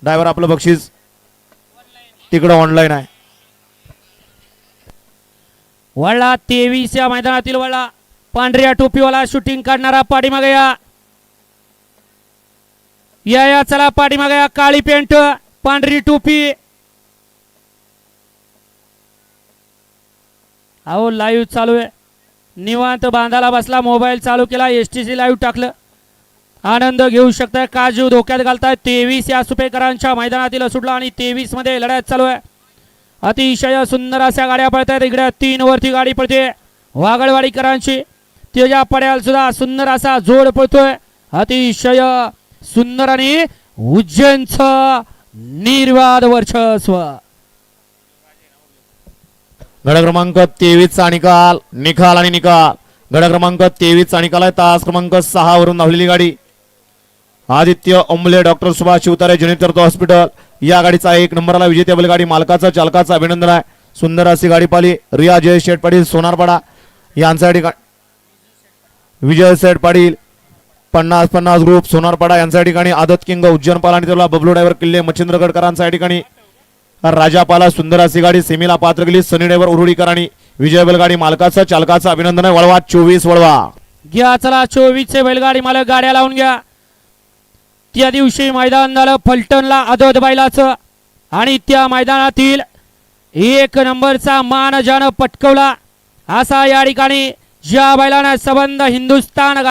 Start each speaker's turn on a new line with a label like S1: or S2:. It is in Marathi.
S1: ड्रायव्हर आपलं बक्षीस तिकडं ऑनलाईन आहे.
S2: वळला 23 या मैदानातील वळला पांढऱ्या टोपीवाला शूटिंग काढणारा पाठीमागे या चला पाठीमागे या. काळी पॅन्ट पांढरी टोपी. अहो लाईव्ह चालू आहे. निवांत बांधाला बसला मोबाईल चालू केला एसटीसी लाईव्ह टाकलं. आनंद घेऊ शकताय. काजू धोक्यात घालताय. 23 या सुपेकरांच्या मैदानातील सुटला आणि 23 मध्ये लढाई चालू आहे. अतिशय सुंदर अशा गाड्या पळतायत. इकडे 3 वरती गाडी पळते वागळवाडीकरांची. त्याच्या पड्याला सुद्धा सुंदर असा जोड पळतोय. अतिशय सुंदर आणि उज्जैनचं निर्वाद वर्चस्व.
S1: गड क्रमांक 23 चा निकाल निकाल आणि निकाल. गड क्रमांक 23 चा निकाल आहे. तास क्रमांक 6 वरून धावलेली गाडी आदित्य ओंबले डॉक्टर सुभाष शिवतारे जनितर्थ हॉस्पिटल या गाडीचा 1 नंबरला विजेत्या बैलगाडी मालकाचा चालकाचा अभिनंदन आहे. सुंदर अशी गाडी पाली. रिया जय शेठ पाटील सोनारपाडा यांसाठी विजय शेठ पाटील 50-50 ग्रुप सोनारपाडा यांच्या ठिकाणी आदत किंग उज्जैनपाल आणि त्याला बबलू ड्रायव्हर किल्ले मच्छिंद्रगडकरांच्या ठिकाणी राजापाला सुंदर अशी गाडी सेमीला पात्र गेली. सनी ड्रायव्हर उरुडीकर आणि विजय बैलगाडी मालकाचा चालकाचा अभिनंदन आहे. वळवा 24 वळवा
S2: घ्या चला 24 चे बैलगाडी मालक गाड्या लावून घ्या. त्या दिवशी मैदान झालं फलटणला आदत बैलाचं आणि त्या मैदानातील 1 नंबरचा मान ज्यानं पटकवला असा या ठिकाणी ज्या बैलानं संबंध हिंदुस्थान